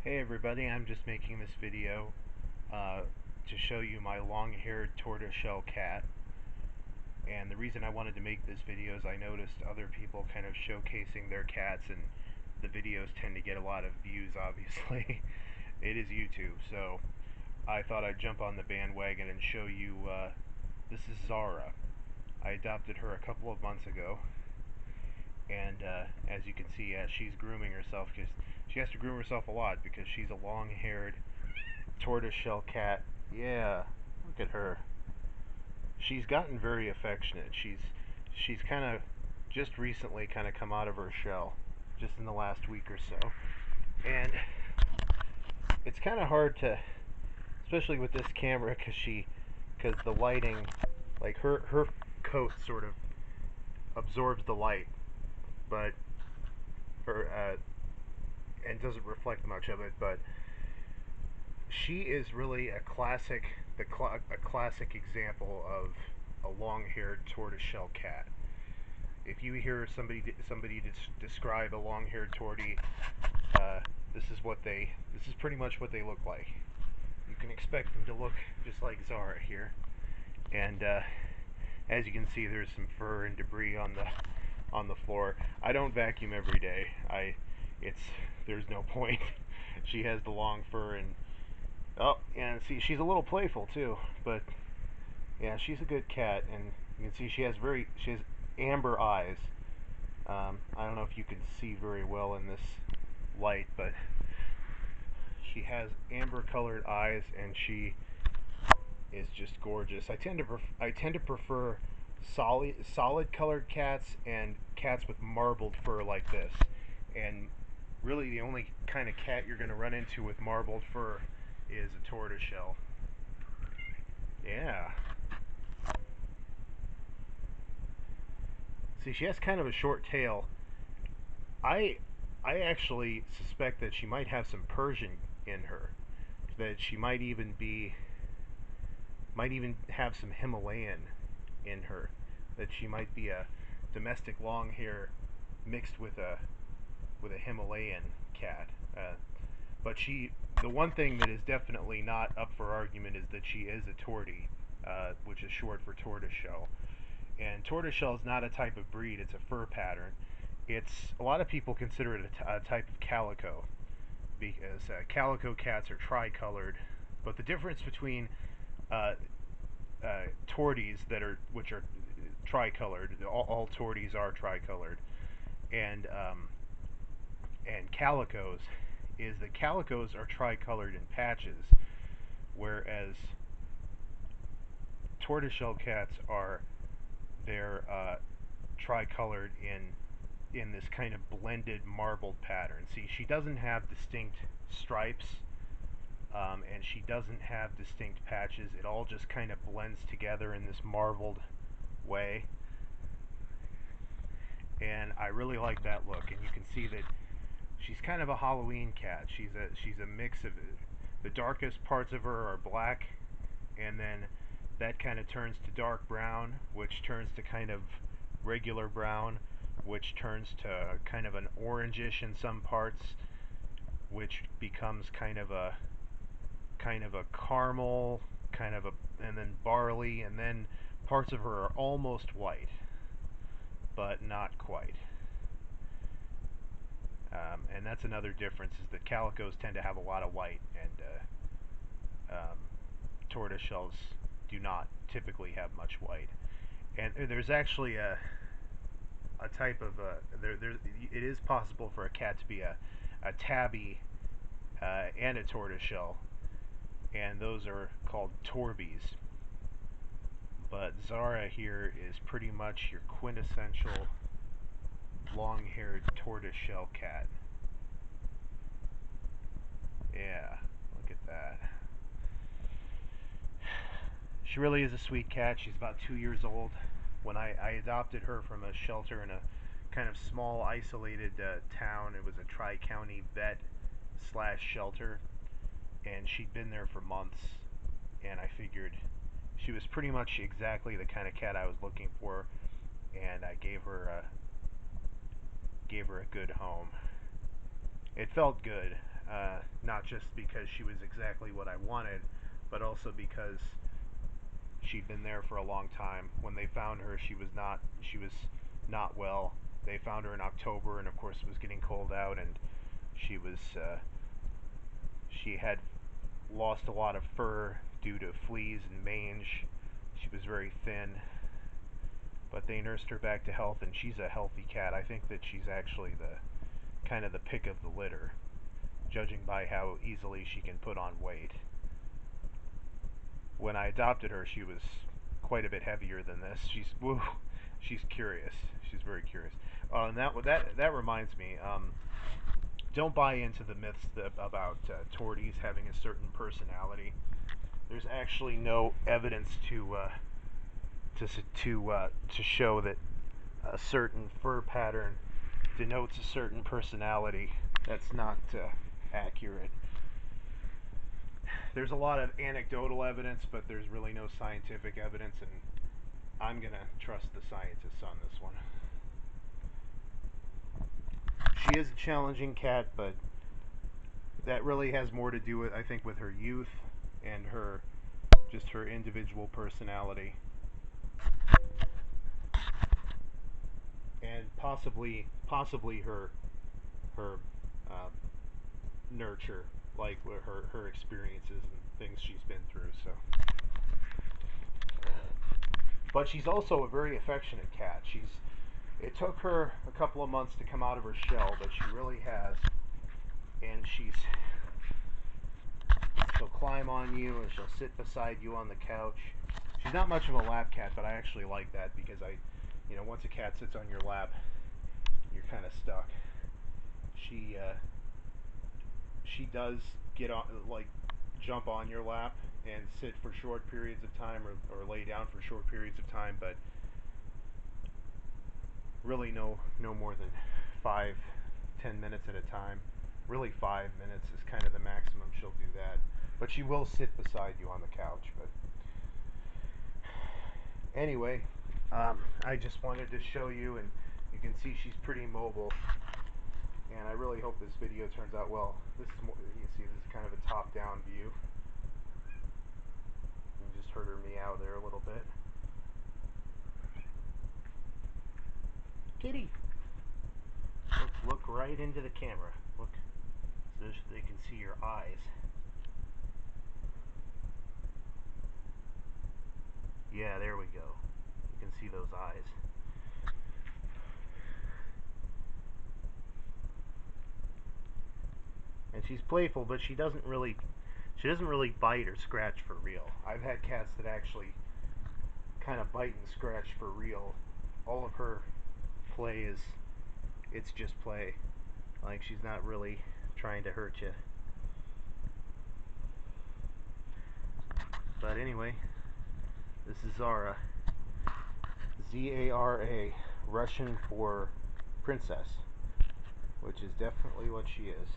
Hey everybody, I'm just making this video to show you my long-haired tortoiseshell cat. And the reason I wanted to make this video is I noticed other people kind of showcasing their cats, and the videos tend to get a lot of views, obviously. It is YouTube, so I thought I'd jump on the bandwagon and show you, this is Zara. I adopted her a couple of months ago, and as you can see, she's grooming herself, because she has to groom herself a lot because she's a long-haired tortoiseshell cat. Yeah, look at her. She's gotten very affectionate. She's kind of just recently kind of come out of her shell, just in the last week or so, and it's kind of hard to, especially with this camera, because the lighting, like her coat sort of absorbs the light, but her and doesn't reflect much of it, but she is really a classic, a classic example of a long-haired tortoiseshell cat. If you hear somebody describe a long-haired tortie, uh, this is pretty much what they look like. You can expect them to look just like Zara here, and as you can see, there's some fur and debris on the floor. I don't vacuum every day. It's there's no point. She has the long fur, and oh, and see, she's a little playful too, but yeah, she's a good cat, and you can see she has amber eyes. I don't know if you can see very well in this light, but she has amber colored eyes, and she is just gorgeous. I tend to prefer solid colored cats and cats with marbled fur like this. And really, the only kind of cat you're going to run into with marbled fur is a tortoiseshell. Yeah. See, she has kind of a short tail. I I actually suspect that she might have some Persian in her. That she might even have some Himalayan in her. That she might be a domestic long hair mixed with a Himalayan cat. But the one thing that is definitely not up for argument is that she is a tortie, which is short for tortoiseshell. And tortoiseshell is not a type of breed; it's a fur pattern. It's a lot of people consider it a type of calico, because calico cats are tricolored. But the difference between uh, torties which are tricolored, all torties are tricolored, and calicos is that calicos are tricolored in patches, whereas tortoiseshell cats are they're tricolored in this kind of blended marbled pattern. See, she doesn't have distinct stripes, and she doesn't have distinct patches. It all just kind of blends together in this marbled way, and I really like that look. And you can see that she's kind of a Halloween cat. She's a mix of the darkest parts of her are black, and then that kind of turns to dark brown, which turns to kind of regular brown, which turns to kind of an orangish in some parts, which becomes kind of a caramel, and then barley, and then parts of her are almost white, but not quite. And that's another difference, is that calicos tend to have a lot of white, and tortoiseshells do not typically have much white. And there's actually a type of it is possible for a cat to be a tabby and a tortoiseshell, and those are called torbies. But Zara here is pretty much your quintessential long-haired tortoiseshell cat. Yeah, look at that. She really is a sweet cat. She's about 2 years old. When I adopted her from a shelter in a kind of small, isolated town, it was a tri-county vet slash shelter, and she'd been there for months, and I figured she was pretty much exactly the kind of cat I was looking for, and I gave her a good home. It felt good. not just because she was exactly what I wanted, but also because she'd been there for a long time. When they found her, she was not well. They found her in October, and of course it was getting cold out, and she had lost a lot of fur due to fleas and mange. She was very thin, but they nursed her back to health, and she's a healthy cat. I think that she's actually the kind of the pick of the litter, judging by how easily she can put on weight. When I adopted her, she was quite a bit heavier than this. She's curious. She's very curious. And that reminds me. Don't buy into the myths about torties having a certain personality. There's actually no evidence to show that a certain fur pattern denotes a certain personality. That's not accurate. There's a lot of anecdotal evidence, but there's really no scientific evidence, and I'm gonna trust the scientists on this one. She is a challenging cat, but that really has more to do with, I think, with her youth and her individual personality, and possibly her uh, nurture, like her experiences and things she's been through. So, but she's also a very affectionate cat. It took her a couple of months to come out of her shell, but she really has, and she'll climb on you and she'll sit beside you on the couch. She's not much of a lap cat, but I actually like that because once a cat sits on your lap, you're kind of stuck. She does get on, like, jump on your lap and sit for short periods of time, or lay down for short periods of time, but really no more than 5-10 minutes at a time. Really 5 minutes is kind of the maximum she'll do that. But she will sit beside you on the couch. But anyway, I just wanted to show you, and you can see she's pretty mobile. And I really hope this video turns out well. This is more, you see, this is kind of a top-down view. You just heard her meow there a little bit. Kitty! Look right into the camera. Look, so they can see your eyes. Yeah, there we go. You can see those eyes. And she's playful, but she doesn't really bite or scratch for real. I've had cats that actually kind of bite and scratch for real. All of her play it's just play. Like, she's not really trying to hurt you. But anyway, this is Zara. Zara, Russian for princess, which is definitely what she is.